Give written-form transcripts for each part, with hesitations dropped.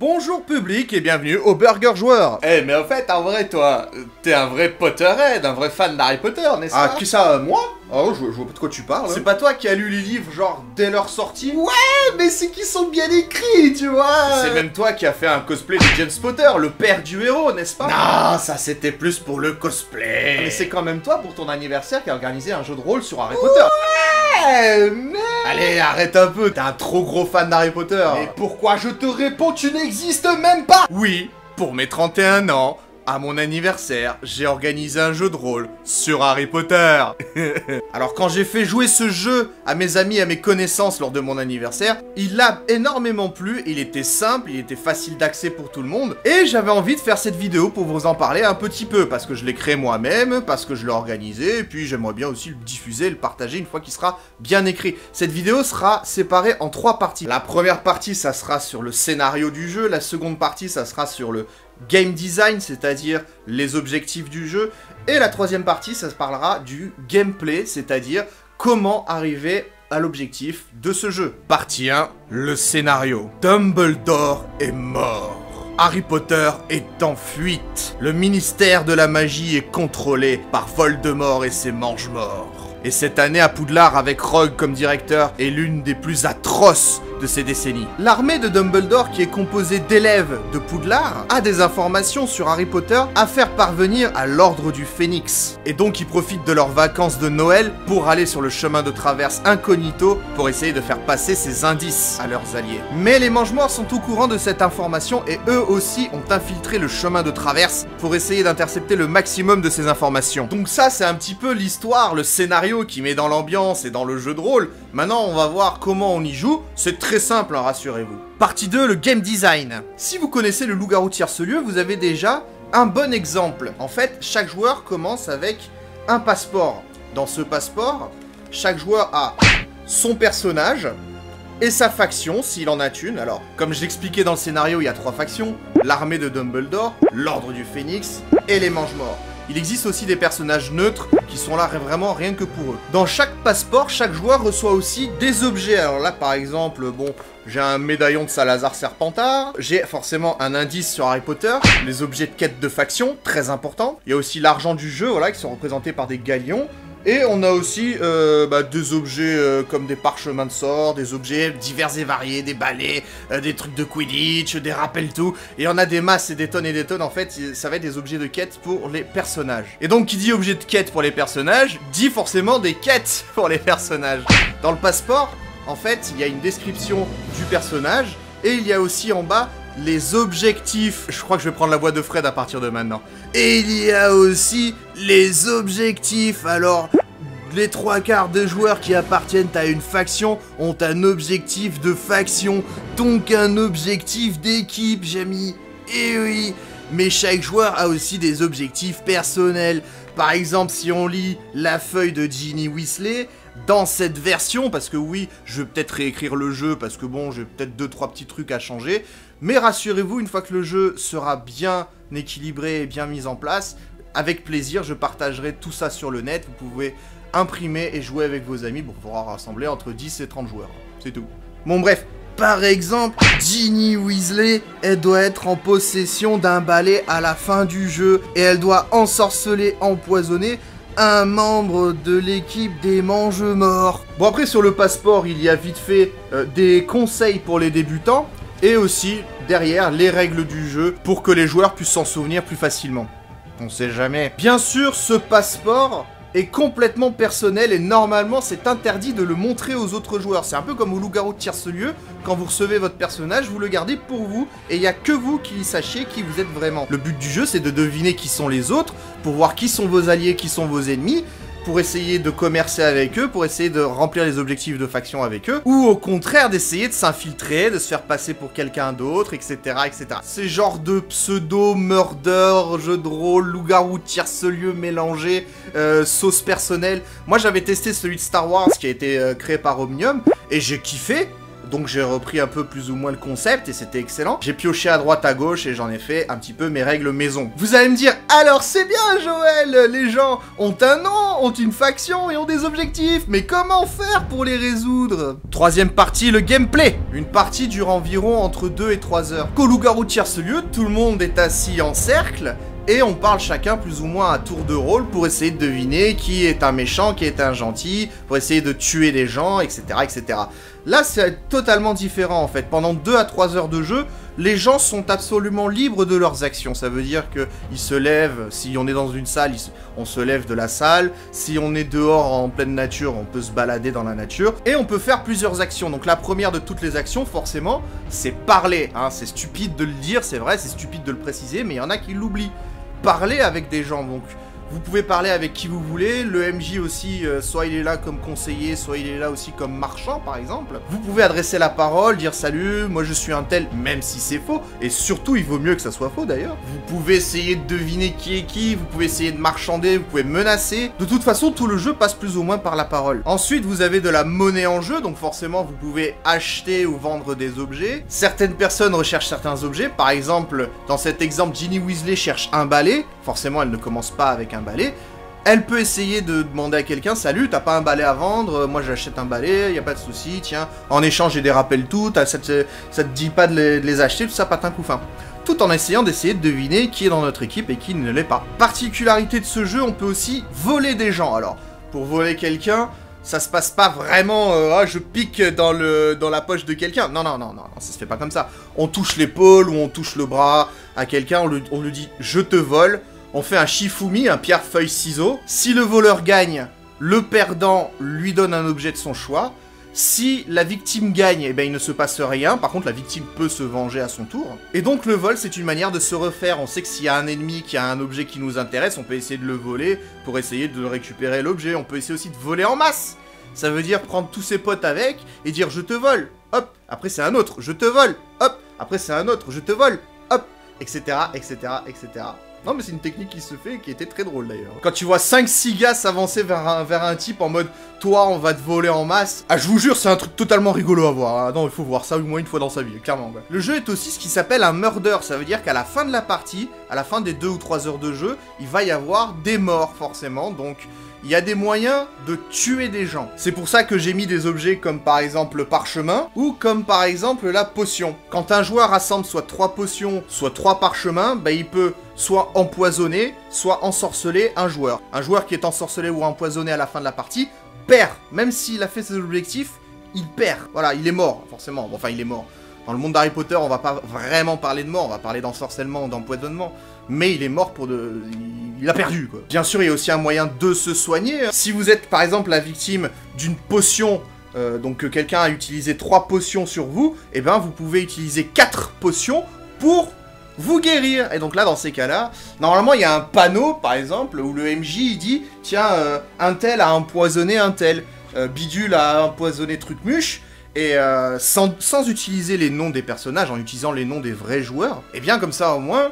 Bonjour public et bienvenue au Burger Joueur. Eh mais en fait, en vrai toi, t'es un vrai Potterhead, un vrai fan d'Harry Potter, n'est-ce pas? Ah, qui ça, moi? Oh, je vois pas de quoi tu parles. C'est pas toi qui as lu les livres genre dès leur sortie? Ouais, mais c'est qu'ils sont bien écrits, tu vois. C'est même toi qui as fait un cosplay de James Potter, le père du héros, n'est-ce pas? Non, ça c'était plus pour le cosplay. Mais c'est quand même toi pour ton anniversaire qui a organisé un jeu de rôle sur Harry Potter. Ouais, mais... Allez, arrête un peu, t'es un trop gros fan d'Harry Potter. Et pourquoi je te réponds, tu n'existes même pas? Oui, pour mes 31 ans, à mon anniversaire, j'ai organisé un jeu de rôle sur Harry Potter. Alors quand j'ai fait jouer ce jeu à mes amis et à mes connaissances lors de mon anniversaire, il a énormément plu, il était simple, il était facile d'accès pour tout le monde, et j'avais envie de faire cette vidéo pour vous en parler un petit peu, parce que je l'ai créé moi-même, parce que je l'ai organisé, et puis j'aimerais bien aussi le diffuser, le partager une fois qu'il sera bien écrit. Cette vidéo sera séparée en 3 parties. La première partie, ça sera sur le scénario du jeu, la seconde partie, ça sera sur le game design, c'est-à-dire les objectifs du jeu, et la troisième partie, ça se parlera du gameplay, c'est-à-dire comment arriver à l'objectif de ce jeu. Partie 1, le scénario. Dumbledore est mort. Harry Potter est en fuite. Le ministère de la magie est contrôlé par Voldemort et ses mange-morts. Et cette année à Poudlard avec Rogue comme directeur est l'une des plus atroces de ces décennies. L'armée de Dumbledore, qui est composée d'élèves de Poudlard, a des informations sur Harry Potter à faire parvenir à l'Ordre du Phénix. Et donc ils profitent de leurs vacances de Noël pour aller sur le chemin de traverse incognito pour essayer de faire passer ces indices à leurs alliés. Mais les mange-morts sont au courant de cette information et eux aussi ont infiltré le chemin de traverse pour essayer d'intercepter le maximum de ces informations. Donc ça c'est un petit peu l'histoire, le scénario qui met dans l'ambiance et dans le jeu de rôle. Maintenant on va voir comment on y joue. C'est très simple, hein, rassurez-vous. Partie 2, le game design. Si vous connaissez le loup-garou tierce-lieu, vous avez déjà un bon exemple. En fait, chaque joueur commence avec un passeport. Dans ce passeport, chaque joueur a son personnage et sa faction, s'il en a une. Alors, comme je l'expliquais dans le scénario, il y a 3 factions. L'armée de Dumbledore, l'Ordre du Phénix et les mange-morts. Il existe aussi des personnages neutres qui sont là vraiment rien que pour eux. Dans chaque passeport, chaque joueur reçoit aussi des objets. Alors là, par exemple, bon, j'ai un médaillon de Salazar Serpentard. J'ai forcément un indice sur Harry Potter. Les objets de quête de faction, très important. Il y a aussi l'argent du jeu, voilà, qui sont représentés par des galions. Et on a aussi des objets comme des parchemins de sorts, des objets divers et variés, des balais, des trucs de Quidditch, des rappels-tout. Et on a des masses et des tonnes, en fait, ça va être des objets de quête pour les personnages. Et donc, qui dit objet de quête pour les personnages, dit forcément des quêtes pour les personnages. Dans le passeport, en fait, il y a une description du personnage, et il y a aussi en bas les objectifs. Je crois que je vais prendre la voix de Fred à partir de maintenant. Et il y a aussi les objectifs. Alors, les 3/4 des joueurs qui appartiennent à une faction ont un objectif de faction, donc un objectif d'équipe, j'ai mis. Et oui, mais chaque joueur a aussi des objectifs personnels. Par exemple, si on lit la feuille de Ginny Weasley, dans cette version, parce que oui, je vais peut-être réécrire le jeu, parce que bon, j'ai peut-être 2-3 petits trucs à changer, mais rassurez-vous, une fois que le jeu sera bien équilibré et bien mis en place, avec plaisir, je partagerai tout ça sur le net, vous pouvez imprimer et jouer avec vos amis pour pouvoir rassembler entre 10 et 30 joueurs, c'est tout. Bon bref, par exemple, Ginny Weasley, elle doit être en possession d'un balai à la fin du jeu, et elle doit ensorceler, empoisonner un membre de l'équipe des mange-morts. Bon après sur le passeport il y a vite fait des conseils pour les débutants et aussi derrière les règles du jeu pour que les joueurs puissent s'en souvenir plus facilement. On sait jamais. Bien sûr ce passeport est complètement personnel et normalement c'est interdit de le montrer aux autres joueurs. C'est un peu comme au loup-garou de tierce-lieu, quand vous recevez votre personnage, vous le gardez pour vous et il n'y a que vous qui sachiez qui vous êtes vraiment. Le but du jeu c'est de deviner qui sont les autres, pour voir qui sont vos alliés, qui sont vos ennemis, pour essayer de commercer avec eux, pour essayer de remplir les objectifs de faction avec eux, ou au contraire d'essayer de s'infiltrer, de se faire passer pour quelqu'un d'autre, etc., etc. Ces genres de pseudo-murder, jeu de rôle, loup-garou, tierce-lieu mélangé, sauce personnelle. Moi j'avais testé celui de Star Wars qui a été créé par Omnium, et j'ai kiffé. donc j'ai repris un peu plus ou moins le concept et c'était excellent. J'ai pioché à droite à gauche et j'en ai fait un petit peu mes règles maison. Vous allez me dire, alors c'est bien Joël, les gens ont un nom, ont une faction et ont des objectifs, mais comment faire pour les résoudre? Troisième partie, le gameplay. Une partie dure environ entre 2 et 3 heures. Qu'au loup-garou tire ce lieu, tout le monde est assis en cercle. Et on parle chacun plus ou moins à tour de rôle pour essayer de deviner qui est un méchant, qui est un gentil, pour essayer de tuer des gens, etc. etc. Là, c'est totalement différent en fait. Pendant 2 à 3 heures de jeu, les gens sont absolument libres de leurs actions. Ça veut dire qu'ils se lèvent, si on est dans une salle, on se lève de la salle. Si on est dehors en pleine nature, on peut se balader dans la nature. Et on peut faire plusieurs actions. Donc la première de toutes les actions, forcément, c'est parler. Hein. C'est stupide de le dire, c'est vrai, c'est stupide de le préciser, mais il y en a qui l'oublient. Parler avec des gens, donc vous pouvez parler avec qui vous voulez, le MJ aussi, soit il est là comme conseiller, soit il est là aussi comme marchand par exemple. Vous pouvez adresser la parole, dire salut, moi je suis un tel, même si c'est faux, et surtout il vaut mieux que ça soit faux d'ailleurs. Vous pouvez essayer de deviner qui est qui, vous pouvez essayer de marchander, vous pouvez menacer. De toute façon, tout le jeu passe plus ou moins par la parole. Ensuite, vous avez de la monnaie en jeu, donc forcément vous pouvez acheter ou vendre des objets. Certaines personnes recherchent certains objets, par exemple, dans cet exemple, Ginny Weasley cherche un balai, forcément elle ne commence pas avec un balai. Elle peut essayer de demander à quelqu'un, salut, t'as pas un balai à vendre, moi j'achète un balai, y a pas de souci, tiens, en échange j'ai des rappels tout, ça te dit pas de les acheter, tout ça patin couffin. Tout en essayant d'essayer de deviner qui est dans notre équipe et qui ne l'est pas. Particularité de ce jeu, on peut aussi voler des gens. Alors, pour voler quelqu'un, ça se passe pas vraiment, je pique dans la poche de quelqu'un. Non, ça se fait pas comme ça. On touche l'épaule ou on touche le bras à quelqu'un, on lui dit « je te vole ». On fait un Shifumi, un pierre, feuille, ciseaux. Si le voleur gagne, le perdant lui donne un objet de son choix. Si la victime gagne, eh ben, il ne se passe rien. Par contre, la victime peut se venger à son tour. Et donc, le vol, c'est une manière de se refaire. On sait que s'il y a un ennemi qui a un objet qui nous intéresse, on peut essayer de le voler pour essayer de récupérer l'objet. On peut essayer aussi de voler en masse. Ça veut dire prendre tous ses potes avec et dire « je te vole ». Hop, après c'est un autre « je te vole ». Hop, après c'est un autre « je te vole ». Hop, etc., etc., etc. Non mais c'est une technique qui se fait et qui était très drôle d'ailleurs. Quand tu vois 5-6 gars s'avancer vers un type en mode « toi on va te voler en masse », ah je vous jure c'est un truc totalement rigolo à voir, hein. Non il faut voir ça au moins une fois dans sa vie, clairement. Ouais. Le jeu est aussi ce qui s'appelle un murder, ça veut dire qu'à la fin de la partie, à la fin des 2 ou 3 heures de jeu, il va y avoir des morts forcément, donc il y a des moyens de tuer des gens. C'est pour ça que j'ai mis des objets comme par exemple le parchemin ou comme par exemple la potion. Quand un joueur rassemble soit 3 potions, soit 3 parchemins, bah il peut soit empoisonner, soit ensorceler un joueur. Un joueur qui est ensorcelé ou empoisonné à la fin de la partie perd. Même s'il a fait ses objectifs, il perd. Voilà, il est mort, forcément. Bon, enfin, il est mort. Dans le monde d'Harry Potter, on va pas vraiment parler de mort, on va parler d'ensorcellement ou d'empoisonnement. Mais il est mort pour de... Il a perdu, quoi. Bien sûr, il y a aussi un moyen de se soigner. Si vous êtes, par exemple, la victime d'une potion, donc que quelqu'un a utilisé 3 potions sur vous, eh ben, vous pouvez utiliser 4 potions pour vous guérir. Et donc là, dans ces cas-là, normalement, il y a un panneau, par exemple, où le MJ, il dit, tiens, un tel a empoisonné un tel, Bidule a empoisonné Trucmuche, et sans utiliser les noms des personnages, en utilisant les noms des vrais joueurs, et bien comme ça, au moins,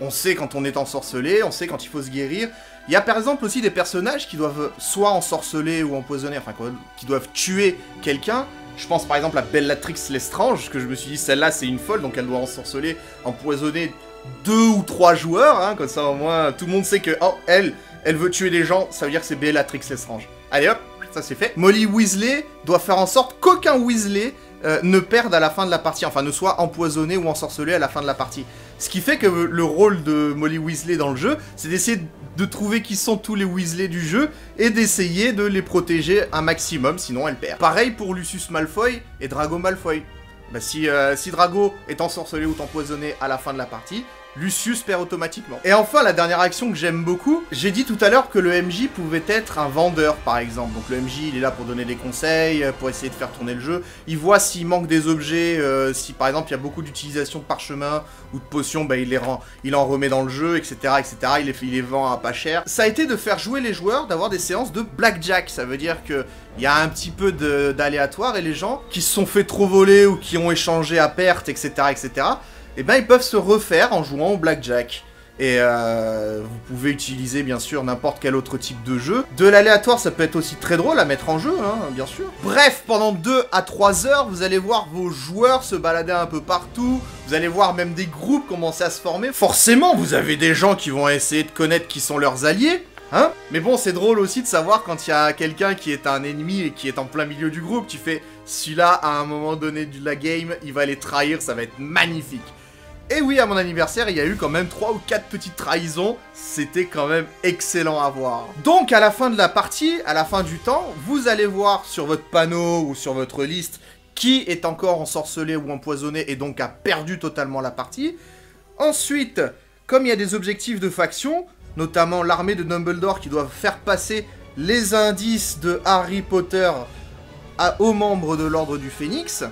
on sait quand on est ensorcelé, on sait quand il faut se guérir. Il y a par exemple aussi des personnages qui doivent soit ensorceler ou empoisonner, enfin, qui doivent tuer quelqu'un. Je pense par exemple à Bellatrix Lestrange, que je me suis dit, celle-là c'est une folle, donc elle doit ensorceler, empoisonner 2 ou 3 joueurs, hein, comme ça au moins tout le monde sait que, oh, elle veut tuer des gens, ça veut dire que c'est Bellatrix Lestrange. Allez hop, ça c'est fait. Molly Weasley doit faire en sorte qu'aucun Weasley ne perde à la fin de la partie, enfin ne soit empoisonné ou ensorcelé à la fin de la partie. Ce qui fait que le rôle de Molly Weasley dans le jeu, c'est d'essayer de trouver qui sont tous les Weasley du jeu et d'essayer de les protéger un maximum, sinon elle perd. Pareil pour Lucius Malfoy et Drago Malfoy. Bah si Drago est ensorcelé ou empoisonné à la fin de la partie, Lucius perd automatiquement. Et enfin, la dernière action que j'aime beaucoup, j'ai dit tout à l'heure que le MJ pouvait être un vendeur, par exemple. Donc le MJ, il est là pour donner des conseils, pour essayer de faire tourner le jeu. Il voit s'il manque des objets, si par exemple il y a beaucoup d'utilisation de parchemins ou de potions, bah, il en remet dans le jeu, etc. etc. Il les vend à pas cher. Ça a été de faire jouer les joueurs, d'avoir des séances de blackjack. Ça veut dire que il y a un petit peu d'aléatoire et les gens qui se sont fait trop voler ou qui ont échangé à perte, etc. etc. eh ben ils peuvent se refaire en jouant au blackjack. Et vous pouvez utiliser bien sûr n'importe quel autre type de jeu. De l'aléatoire, ça peut être aussi très drôle à mettre en jeu, hein, bien sûr. Bref, pendant 2 à 3 heures, vous allez voir vos joueurs se balader un peu partout. Vous allez voir même des groupes commencer à se former. Forcément, vous avez des gens qui vont essayer de connaître qui sont leurs alliés. Hein? Mais bon, c'est drôle aussi de savoir quand il y a quelqu'un qui est un ennemi et qui est en plein milieu du groupe. Tu fais, celui-là, à un moment donné de la game, il va les trahir, ça va être magnifique. Et oui, à mon anniversaire, il y a eu quand même 3 ou 4 petites trahisons. C'était quand même excellent à voir. Donc, à la fin de la partie, à la fin du temps, vous allez voir sur votre panneau ou sur votre liste qui est encore ensorcelé ou empoisonné et donc a perdu totalement la partie. Ensuite, comme il y a des objectifs de faction, notamment l'armée de Dumbledore qui doivent faire passer les indices de Harry Potter aux membres de l'Ordre du Phénix,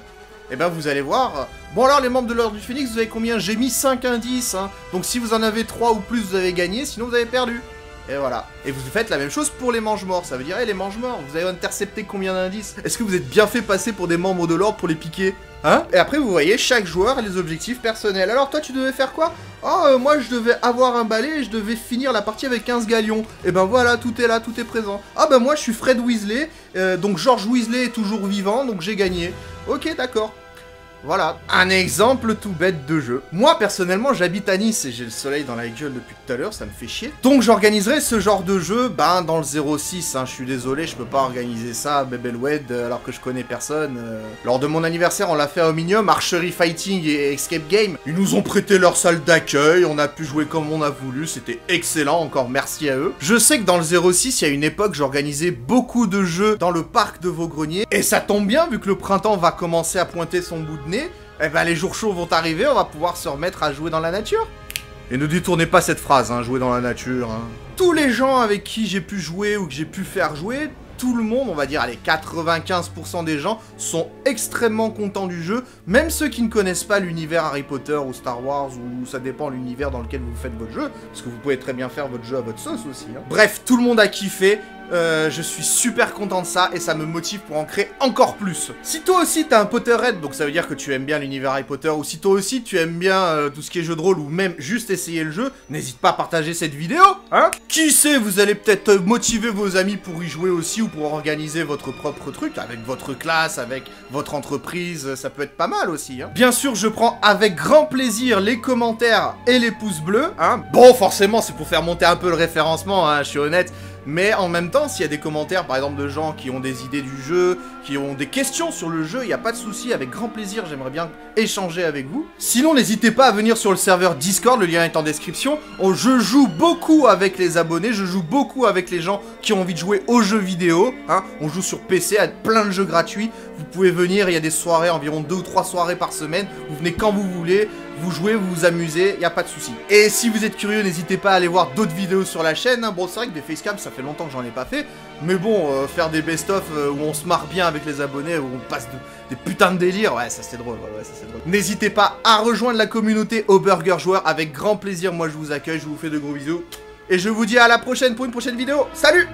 et ben vous allez voir... Bon alors les membres de l'Ordre du Phénix, vous avez combien? J'ai mis 5 indices, hein. Donc si vous en avez 3 ou plus, vous avez gagné, sinon vous avez perdu. Et voilà. Et vous faites la même chose pour les mange-morts. Ça veut dire, les mange-morts, vous avez intercepté combien d'indices? Est-ce que vous êtes bien fait passer pour des membres de l'ordre pour les piquer? Hein? Et après, vous voyez, chaque joueur a les objectifs personnels. Alors toi, tu devais faire quoi? Oh, moi, je devais avoir un balai et je devais finir la partie avec 15 galions. Et ben voilà, tout est là, tout est présent. Ah ben moi, je suis Fred Weasley. Donc George Weasley est toujours vivant, donc j'ai gagné. Ok, d'accord. Voilà, un exemple tout bête de jeu. Moi, personnellement, j'habite à Nice et j'ai le soleil dans la gueule depuis tout à l'heure, ça me fait chier. Donc, j'organiserai ce genre de jeu, dans le 06, hein, je suis désolé, je peux pas organiser ça à Bebelwed alors que je connais personne. Lors de mon anniversaire, on l'a fait à Omnium, Archery Fighting et Escape Game. Ils nous ont prêté leur salle d'accueil, on a pu jouer comme on a voulu, c'était excellent, encore merci à eux. Je sais que dans le 06, il y a une époque, j'organisais beaucoup de jeux dans le parc de Vaugrenier. Et ça tombe bien, vu que le printemps va commencer à pointer son bout de nez. Eh ben les jours chauds vont arriver, on va pouvoir se remettre à jouer dans la nature. Et ne détournez pas cette phrase, hein, jouer dans la nature. Hein. Tous les gens avec qui j'ai pu jouer ou que j'ai pu faire jouer, tout le monde, on va dire, allez, 95% des gens sont extrêmement contents du jeu, même ceux qui ne connaissent pas l'univers Harry Potter ou Star Wars, ou ça dépend de l'univers dans lequel vous faites votre jeu, parce que vous pouvez très bien faire votre jeu à votre sauce aussi. Hein. Bref, tout le monde a kiffé. Je suis super content de ça et ça me motive pour en créer encore plus. Si toi aussi t'as un Potterhead, donc ça veut dire que tu aimes bien l'univers Harry Potter, ou si toi aussi tu aimes bien tout ce qui est jeu de rôle, ou même juste essayer le jeu, n'hésite pas à partager cette vidéo, hein. Qui sait, vous allez peut-être motiver vos amis pour y jouer aussi, ou pour organiser votre propre truc, avec votre classe, avec votre entreprise, ça peut être pas mal aussi, hein. Bien sûr, je prends avec grand plaisir les commentaires et les pouces bleus, hein. Bon, forcément, c'est pour faire monter un peu le référencement, hein, je suis honnête. Mais en même temps, s'il y a des commentaires, par exemple, de gens qui ont des idées du jeu, qui ont des questions sur le jeu, il n'y a pas de souci, avec grand plaisir, j'aimerais bien échanger avec vous. Sinon, n'hésitez pas à venir sur le serveur Discord, le lien est en description. Je joue beaucoup avec les abonnés, je joue beaucoup avec les gens qui ont envie de jouer aux jeux vidéo. Hein. On joue sur PC à plein de jeux gratuits. Vous pouvez venir, il y a des soirées, environ 2 ou 3 soirées par semaine. Vous venez quand vous voulez. Vous jouez, vous vous amusez, y a pas de souci. Et si vous êtes curieux, n'hésitez pas à aller voir d'autres vidéos sur la chaîne. Bon, c'est vrai que des facecams, ça fait longtemps que j'en ai pas fait. Mais bon, faire des best-of où on se marre bien avec les abonnés, où on passe des putains de délires, ouais, ça c'est drôle, ouais, ça c'est drôle. N'hésitez pas à rejoindre la communauté au Burger Joueur, avec grand plaisir. Moi, je vous accueille, je vous fais de gros bisous. Et je vous dis à la prochaine pour une prochaine vidéo. Salut!